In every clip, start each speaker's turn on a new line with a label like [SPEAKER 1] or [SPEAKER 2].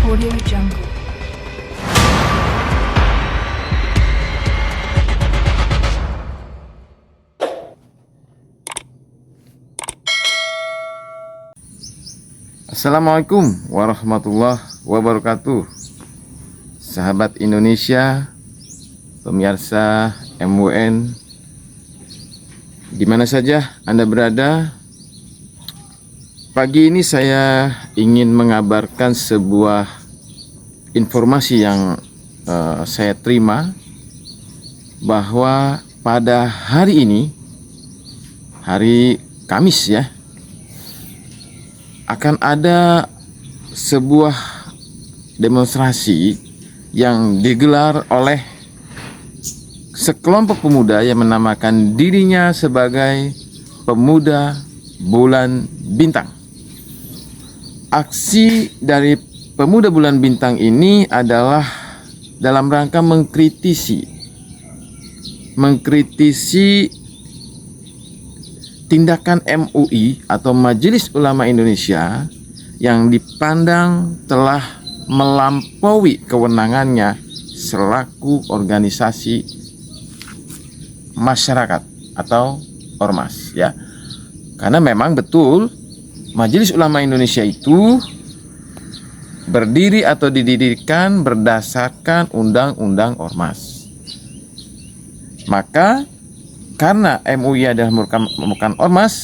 [SPEAKER 1] Audio Jungle.
[SPEAKER 2] Assalamualaikum warahmatullahi wabarakatuh. Sahabat Indonesia, pemirsa MWN, di mana saja Anda berada, pagi ini saya ingin mengabarkan sebuah informasi yang saya terima, bahwa pada hari ini, hari Kamis ya, akan ada sebuah demonstrasi yang digelar oleh sekelompok pemuda yang menamakan dirinya sebagai Pemuda Bulan Bintang. Aksi dari Pemuda Bulan Bintang ini adalah dalam rangka mengkritisi tindakan MUI atau Majelis Ulama Indonesia yang dipandang telah melampaui kewenangannya selaku organisasi masyarakat atau ormas ya. Karena memang betul Majelis Ulama Indonesia itu berdiri atau didirikan berdasarkan undang-undang ormas. Maka karena MUI adalah merupakan ormas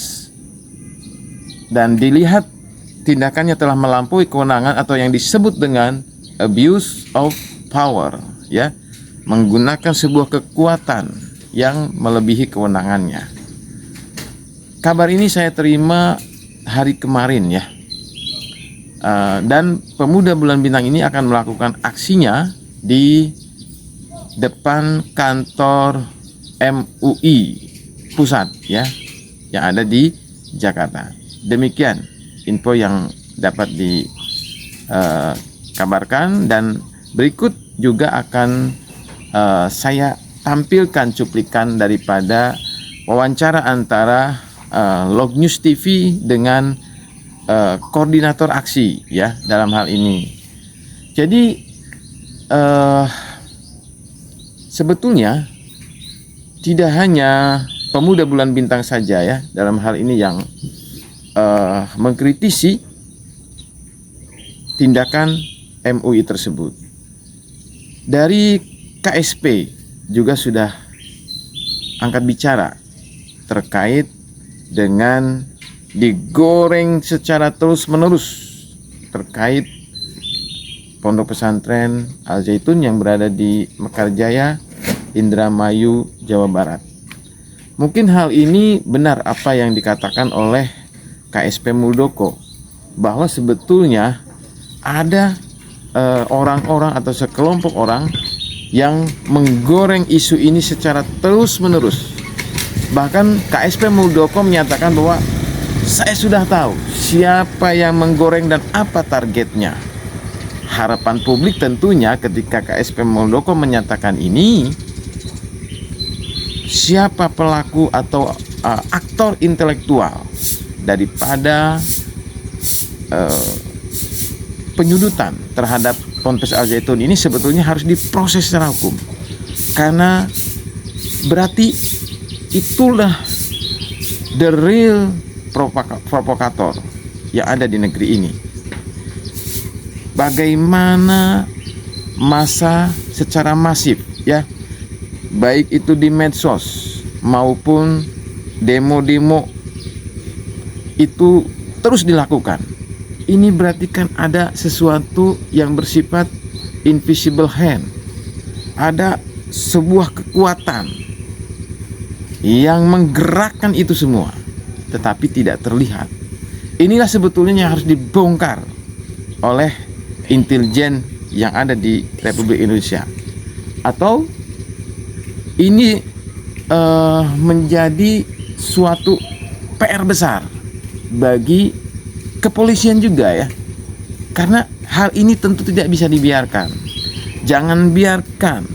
[SPEAKER 2] dan dilihat tindakannya telah melampaui kewenangan atau yang disebut dengan abuse of power ya, menggunakan sebuah kekuatan yang melebihi kewenangannya. Kabar ini saya terima hari kemarin ya, dan Pemuda Bulan Bintang ini akan melakukan aksinya di depan kantor MUI pusat ya, yang ada di Jakarta. Demikian info yang dapat dikabarkan, dan berikut juga akan saya tampilkan cuplikan daripada wawancara antara Log News TV dengan koordinator aksi ya dalam hal ini. Jadi sebetulnya tidak hanya Pemuda Bulan Bintang saja ya dalam hal ini yang mengkritisi tindakan MUI tersebut. Dari KSP juga sudah angkat bicara terkait dengan digoreng secara terus-menerus terkait Pondok Pesantren Al Zaitun yang berada di Mekarjaya, Indramayu, Jawa Barat. Mungkin hal ini benar apa yang dikatakan oleh KSP Muldoko, bahwa sebetulnya ada orang-orang atau sekelompok orang yang menggoreng isu ini secara terus-menerus. Bahkan KSP Muldoko menyatakan bahwa saya sudah tahu siapa yang menggoreng dan apa targetnya. Harapan publik tentunya ketika KSP Muldoko menyatakan ini, siapa pelaku atau aktor intelektual daripada penyudutan terhadap Ponpes Al Zaitun ini sebetulnya harus diproses secara hukum, karena berarti itulah the real provokator yang ada di negeri ini. Bagaimana massa secara masif ya, baik itu di medsos maupun demo-demo itu terus dilakukan. Ini berarti kan ada sesuatu yang bersifat invisible hand. Ada sebuah kekuatan yang menggerakkan itu semua, tetapi tidak terlihat. Inilah sebetulnya yang harus dibongkar oleh intelijen yang ada di Republik Indonesia. Atau ini menjadi suatu PR besar bagi kepolisian juga ya, karena hal ini tentu tidak bisa dibiarkan. Jangan biarkan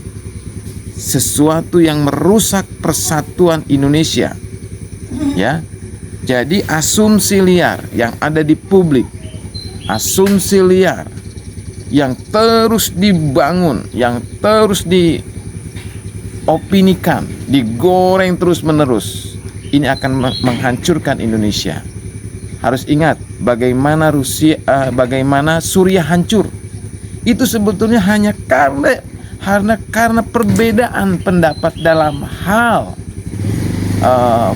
[SPEAKER 2] sesuatu yang merusak persatuan Indonesia ya. Jadi asumsi liar yang ada di publik, asumsi liar yang terus dibangun, yang terus diopinikan, digoreng terus-menerus, ini akan menghancurkan Indonesia. Harus ingat bagaimana bagaimana Suriah hancur. Itu sebetulnya hanya karena perbedaan pendapat dalam hal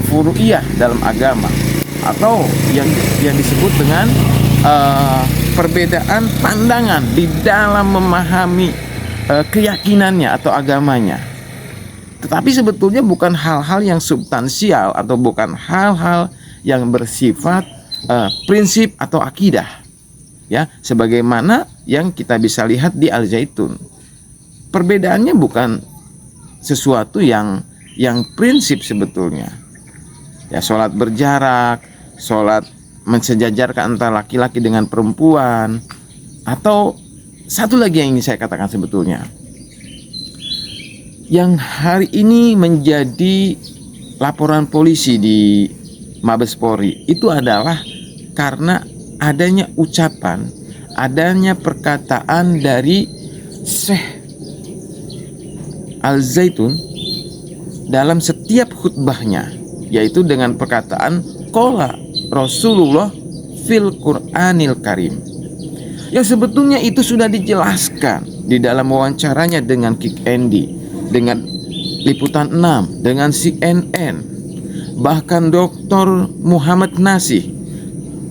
[SPEAKER 2] furu'iyah dalam agama, atau yang disebut dengan perbedaan pandangan di dalam memahami keyakinannya atau agamanya. Tetapi sebetulnya bukan hal-hal yang substansial atau bukan hal-hal yang bersifat prinsip atau akidah, ya, sebagaimana yang kita bisa lihat di Al-Zaitun. Perbedaannya bukan sesuatu yang prinsip sebetulnya. Ya, sholat berjarak, sholat mensejajarkan antara laki-laki dengan perempuan, atau satu lagi yang ingin saya katakan sebetulnya, yang hari ini menjadi laporan polisi di Mabes Polri, itu adalah karena adanya ucapan, adanya perkataan dari Syekh Al-Zaitun dalam setiap khutbahnya, yaitu dengan perkataan qala Rasulullah fil Qur'anil Karim, yang sebetulnya itu sudah dijelaskan di dalam wawancaranya dengan Kick Andy, dengan Liputan 6, dengan CNN, bahkan Dr. Muhammad Nasih,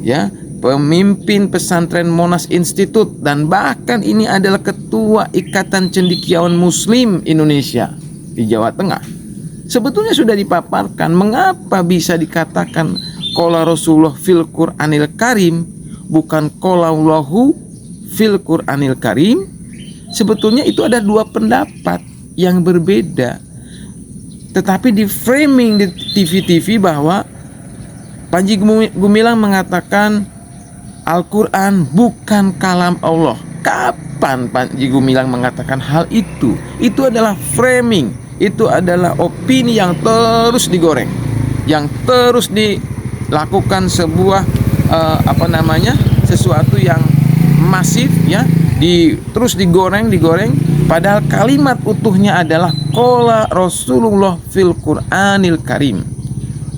[SPEAKER 2] ya, pemimpin pesantren Monas Institute, dan bahkan ini adalah ketua Ikatan Cendekiawan Muslim Indonesia di Jawa Tengah, sebetulnya sudah dipaparkan mengapa bisa dikatakan qala Rasulullah fil Qur'anil Karim, bukan qala Allahu fil Qur'anil Karim. Sebetulnya itu ada dua pendapat yang berbeda, tetapi di framing di TV-TV bahwa Panji Gumilang mengatakan Al-Quran bukan kalam Allah. Kapan Panji Gumilang mengatakan hal itu? Itu adalah framing, itu adalah opini yang terus digoreng, yang terus dilakukan sebuah sesuatu yang masif, ya, terus digoreng, padahal kalimat utuhnya adalah qala Rasulullah fil Qur'anil Karim,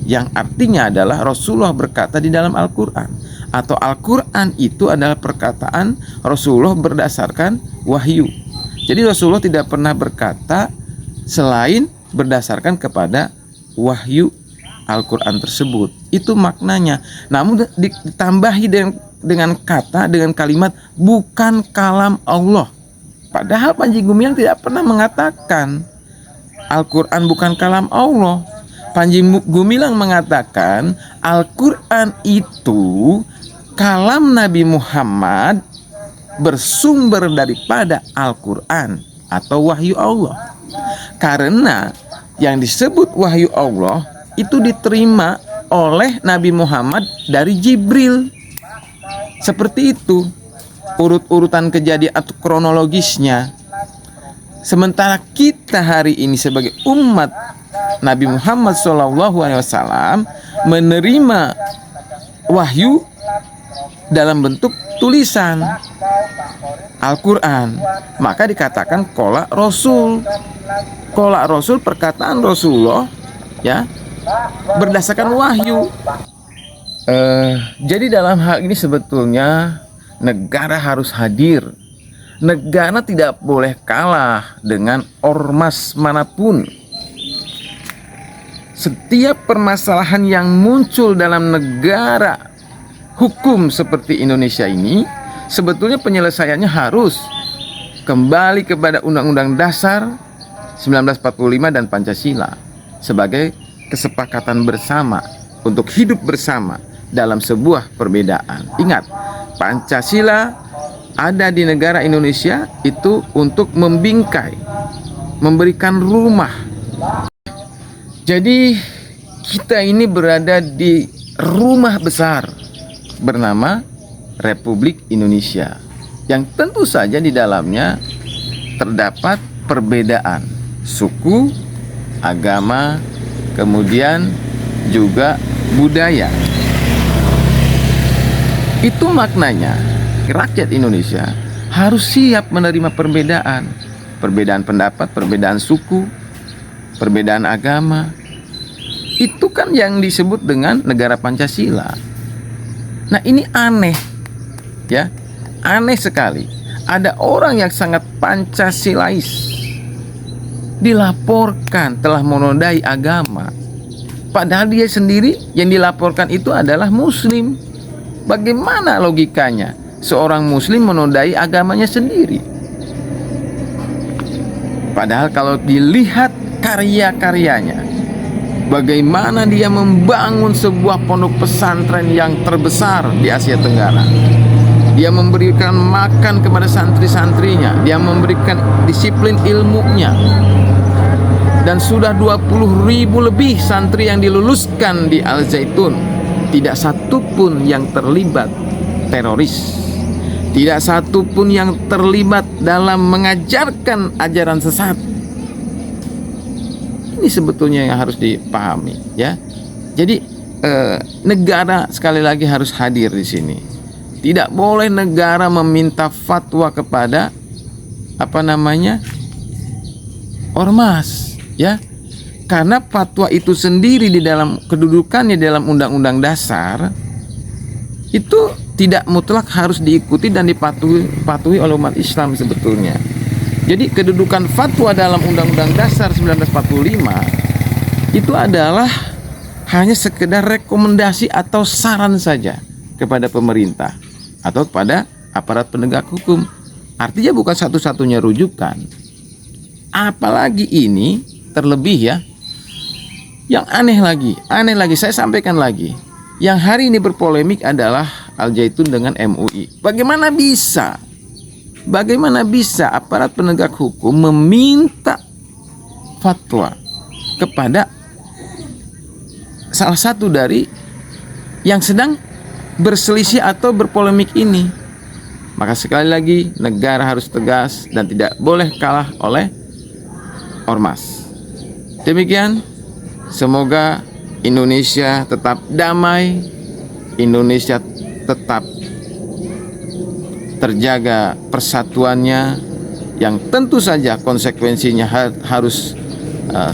[SPEAKER 2] yang artinya adalah Rasulullah berkata di dalam Al-Quran, atau Al-Quran itu adalah perkataan Rasulullah berdasarkan wahyu. Jadi Rasulullah tidak pernah berkata selain berdasarkan kepada wahyu Al-Quran tersebut. Itu maknanya. Namun ditambahi dengan kalimat bukan kalam Allah. Padahal Panji Gumilang tidak pernah mengatakan Al-Quran bukan kalam Allah. Panji Gumilang mengatakan Al-Quran itu kalam Nabi Muhammad bersumber daripada Al-Quran atau wahyu Allah. Karena yang disebut wahyu Allah itu diterima oleh Nabi Muhammad dari Jibril. Seperti itu urut-urutan kejadian atau kronologisnya. Sementara kita hari ini sebagai umat Nabi Muhammad SAW menerima wahyu dalam bentuk tulisan Al-Quran, maka dikatakan qala Rasul. Qala Rasul, perkataan Rasulullah, ya, berdasarkan wahyu. Jadi dalam hal ini sebetulnya negara harus hadir. Negara tidak boleh kalah dengan ormas manapun. Setiap permasalahan yang muncul dalam negara hukum seperti Indonesia ini, sebetulnya penyelesaiannya harus kembali kepada Undang-Undang Dasar 1945 dan Pancasila sebagai kesepakatan bersama untuk hidup bersama dalam sebuah perbedaan. Ingat, Pancasila ada di negara Indonesia itu untuk membingkai, memberikan rumah. Jadi kita ini berada di rumah besar bernama Republik Indonesia, yang tentu saja di dalamnya terdapat perbedaan suku, agama, kemudian juga budaya. Itu maknanya rakyat Indonesia harus siap menerima perbedaan, perbedaan pendapat, perbedaan suku, perbedaan agama. Itu kan yang disebut dengan negara Pancasila. Nah, ini aneh, ya, aneh sekali. Ada orang yang sangat Pancasilais dilaporkan telah menodai agama, padahal dia sendiri yang dilaporkan itu adalah Muslim. Bagaimana logikanya seorang Muslim menodai agamanya sendiri? Padahal kalau dilihat karya-karyanya, bagaimana dia membangun sebuah pondok pesantren yang terbesar di Asia Tenggara. Dia memberikan makan kepada santri-santrinya, dia memberikan disiplin ilmunya. Dan sudah 20.000 lebih santri yang diluluskan di Al Zaitun. Tidak satu pun yang terlibat teroris. Tidak satu pun yang terlibat dalam mengajarkan ajaran sesat. Ini sebetulnya yang harus dipahami, ya. Jadi negara sekali lagi harus hadir di sini. Tidak boleh negara meminta fatwa kepada ormas, ya. Karena fatwa itu sendiri di dalam kedudukannya dalam Undang-Undang Dasar itu tidak mutlak harus diikuti dan dipatuhi oleh umat Islam sebetulnya. Jadi kedudukan fatwa dalam Undang-Undang Dasar 1945 itu adalah hanya sekedar rekomendasi atau saran saja kepada pemerintah atau kepada aparat penegak hukum. Artinya bukan satu-satunya rujukan. Apalagi ini terlebih, ya. Yang aneh lagi saya sampaikan lagi. Yang hari ini berpolemik adalah Al Zaitun dengan MUI. Bagaimana bisa aparat penegak hukum meminta fatwa kepada salah satu dari yang sedang berselisih atau berpolemik ini? Maka sekali lagi negara harus tegas dan tidak boleh kalah oleh ormas. Demikian, semoga Indonesia tetap damai, Indonesia tetap terjaga persatuannya, yang tentu saja konsekuensinya harus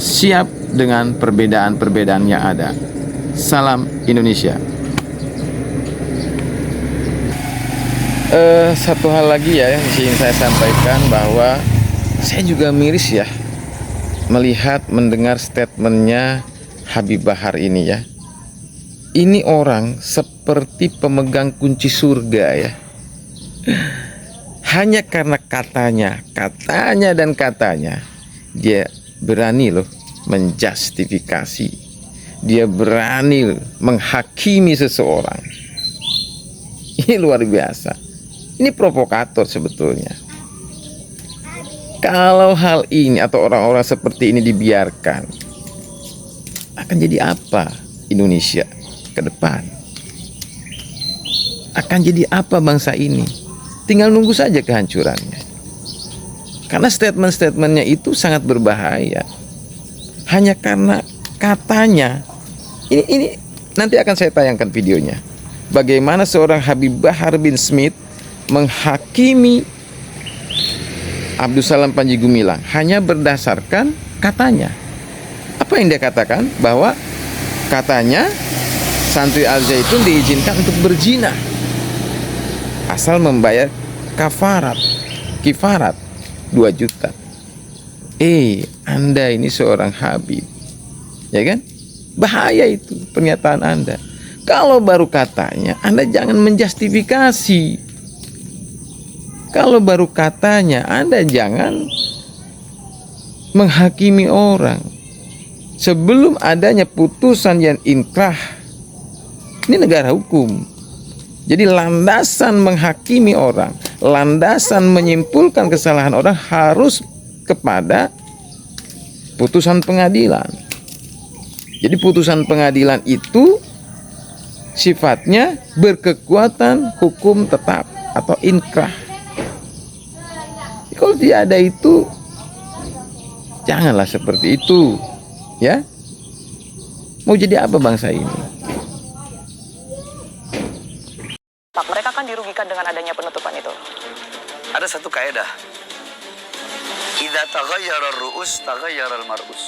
[SPEAKER 2] siap dengan perbedaan-perbedaan yang ada. Salam Indonesia. Satu hal lagi ya yang ingin saya sampaikan, bahwa saya juga miris ya mendengar statementnya Habib Bahar ini, ya. Ini orang seperti pemegang kunci surga, ya. Hanya karena katanya dia berani loh menjustifikasi, dia berani menghakimi seseorang. Ini luar biasa. Ini provokator sebetulnya. Kalau hal ini atau orang-orang seperti ini dibiarkan, akan jadi apa Indonesia ke depan? Akan jadi apa bangsa ini? Tinggal nunggu saja kehancurannya. Karena statement-statementnya itu sangat berbahaya. Hanya karena katanya. Ini nanti akan saya tayangkan videonya. Bagaimana seorang Habib Bahar bin Smith menghakimi Abdus Salam Panji Gumilang hanya berdasarkan katanya. Apa yang dia katakan? Bahwa katanya santri Al Zaitun diizinkan untuk berzina asal membayar kifarat 2 juta. Anda ini seorang Habib, ya kan? Bahaya itu pernyataan Anda. Kalau baru katanya, Anda jangan menjustifikasi. Kalau baru katanya, Anda jangan menghakimi orang sebelum adanya putusan yang inkrah. Ini negara hukum. Jadi landasan menghakimi orang, landasan menyimpulkan kesalahan orang harus kepada putusan pengadilan. Jadi putusan pengadilan itu sifatnya berkekuatan hukum tetap atau inkrah. Kalau tidak ada itu, janganlah seperti itu, ya. Mau jadi apa bangsa ini?
[SPEAKER 1] Mereka kan dirugikan dimaksudkan dengan adanya penutupan itu?
[SPEAKER 3] Ada satu kaidah. Idza taghayyara ar-ru'us taghayyara al-mar'us.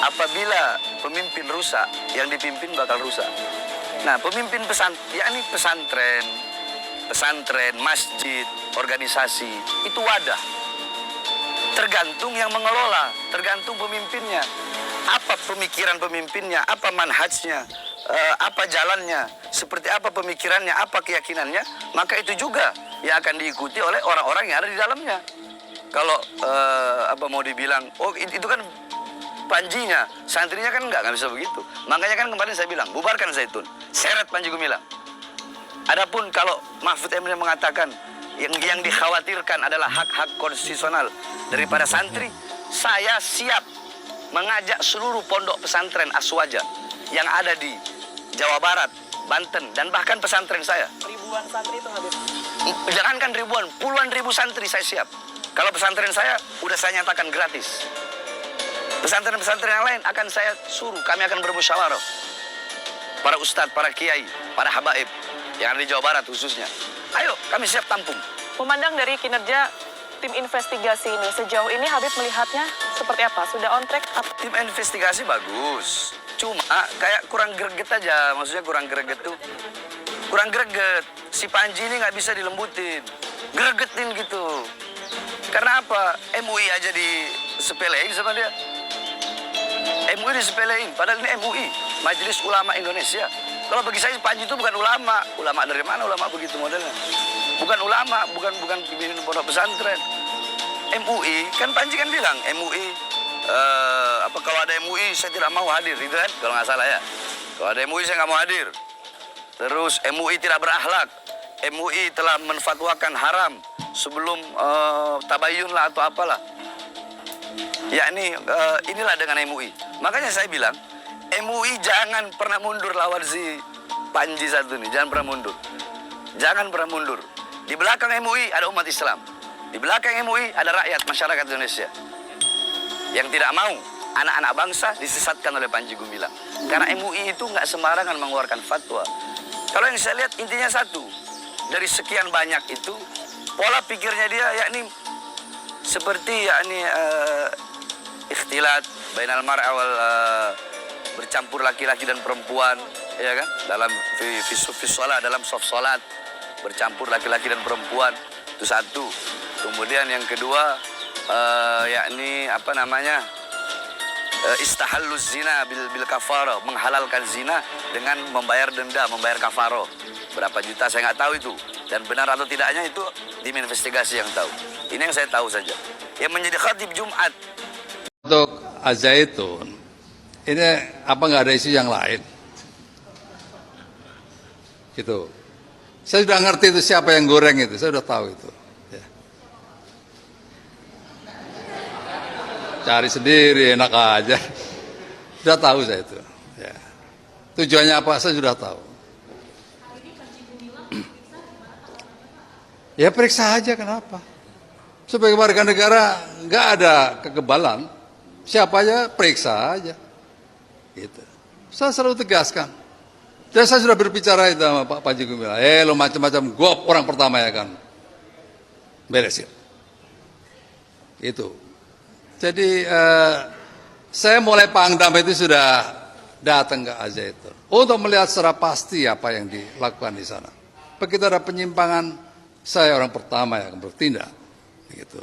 [SPEAKER 3] Apabila pemimpin rusak, yang dipimpin bakal rusak. Nah, pemimpin yakni pesantren, masjid, organisasi, itu wadah. Tergantung yang mengelola, tergantung pemimpinnya. Apa pemikiran pemimpinnya, apa manhajnya, apa jalannya, seperti apa pemikirannya, apa keyakinannya, maka itu juga yang akan diikuti oleh orang-orang yang ada di dalamnya. Kalau mau dibilang, oh itu kan Panjinya, santrinya kan nggak bisa begitu. Makanya kan kemarin saya bilang, bubarkan Zaitun, seret Panji Gumilang. Adapun kalau Mahfud MD mengatakan yang dikhawatirkan adalah hak-hak konstitusional daripada santri, saya siap mengajak seluruh pondok pesantren Aswaja yang ada di Jawa Barat, Banten, dan bahkan pesantren saya.
[SPEAKER 1] Ribuan santri itu habis.
[SPEAKER 3] Jangankan ribuan, puluhan ribu santri saya siap. Kalau pesantren saya, udah saya nyatakan gratis. Pesantren-pesantren yang lain akan saya suruh, kami akan bermusyawarah. Para ustadz, para kiai, para habaib yang ada di Jawa Barat khususnya. Ayo, kami siap tampung.
[SPEAKER 1] Memandang dari kinerja tim investigasi ini, sejauh ini Habib melihatnya seperti apa? Sudah on track?
[SPEAKER 3] Tim investigasi bagus. Cuma kayak kurang greget aja. Maksudnya kurang greget tuh. Kurang greget. Si Panji ini nggak bisa dilembutin. Gregetin gitu. Karena apa? MUI aja disepelein sama dia. MUI disepelein. Padahal ini MUI. Majelis Ulama Indonesia. Kalau bagi saya Panji itu bukan ulama. Ulama dari mana ulama begitu modelnya? Bukan ulama, bukan pimpinan pondok pesantren. MUI, kan Panji kan bilang MUI kalau ada MUI saya tidak mau hadir, itu kan kalau nggak salah ya. Kalau ada MUI saya nggak mau hadir. Terus MUI tidak berakhlak. MUI telah menfatwakan haram sebelum tabayun lah atau apalah. Yakni inilah dengan MUI. Makanya saya bilang MUI jangan pernah mundur lawan si Panji satu ini, jangan pernah mundur. Jangan pernah mundur. Di belakang MUI ada umat Islam. Di belakang MUI ada rakyat masyarakat Indonesia yang tidak mau anak-anak bangsa disesatkan oleh Panji Gumilang. Karena MUI itu nggak sembarangan mengeluarkan fatwa. Kalau yang saya lihat intinya satu, dari sekian banyak itu pola pikirnya dia yakni seperti yakni ikhtilat bainal mar'a wal bercampur laki-laki dan perempuan, ya kan? Dalam fi shalah, dalam soft salat bercampur laki-laki dan perempuan, itu satu. Kemudian yang kedua yakni istahalluz zina bil kafaro, menghalalkan zina dengan membayar denda, membayar kafaro. Berapa juta saya nggak tahu itu, dan benar atau tidaknya itu tim investigasi yang tahu. Ini yang saya tahu saja. Yang menjadi khatib Jumat
[SPEAKER 4] untuk Al-Zaitun ini apa nggak ada isu yang lain? Gitu. Saya sudah ngerti itu siapa yang goreng itu, saya sudah tahu itu. Ya. Cari sendiri, enak aja. Sudah tahu saya itu. Ya. Tujuannya apa, saya sudah tahu. Ya periksa aja, kenapa? Sebagai warga negara nggak ada kekebalan, siapa aja periksa aja. Gitu. Saya selalu tegaskan. Dan saya sudah berbicara itu sama Pak Panji Gumilang. Lo macam-macam, gue orang pertama ya kan. Beresin. Itu. Jadi saya mulai Pangdam itu sudah datang ke Al-Zaitun untuk melihat secara pasti apa yang dilakukan di sana. Begitu ada penyimpangan, saya orang pertama yang akan bertindak. Gitu.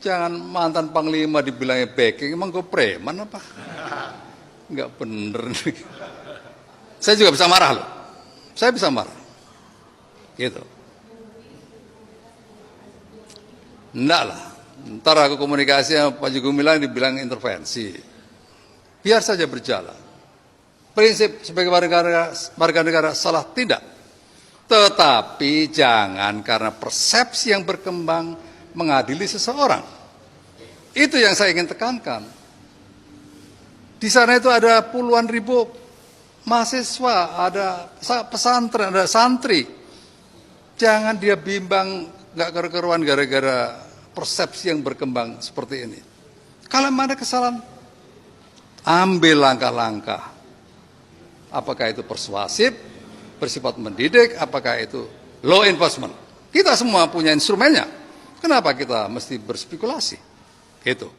[SPEAKER 4] Jangan mantan Panglima dibilangnya backing, emang gue preman apa? Enggak bener. Saya juga bisa marah loh. Saya bisa marah. Gitu. Enggak lah. Ntar aku komunikasi sama Panji Gumilang dibilang intervensi. Biar saja berjalan. Prinsip sebagai warga negara salah tidak. Tetapi jangan karena persepsi yang berkembang mengadili seseorang. Itu yang saya ingin tekankan. Di sana itu ada puluhan ribu mahasiswa, ada pesantren, ada santri. Jangan dia bimbang, nggak keruan gara-gara persepsi yang berkembang seperti ini. Kalau ada kesalahan, ambil langkah-langkah. Apakah itu persuasif, bersifat mendidik, apakah itu law enforcement. Kita semua punya instrumennya. Kenapa kita mesti berspekulasi? Gitu.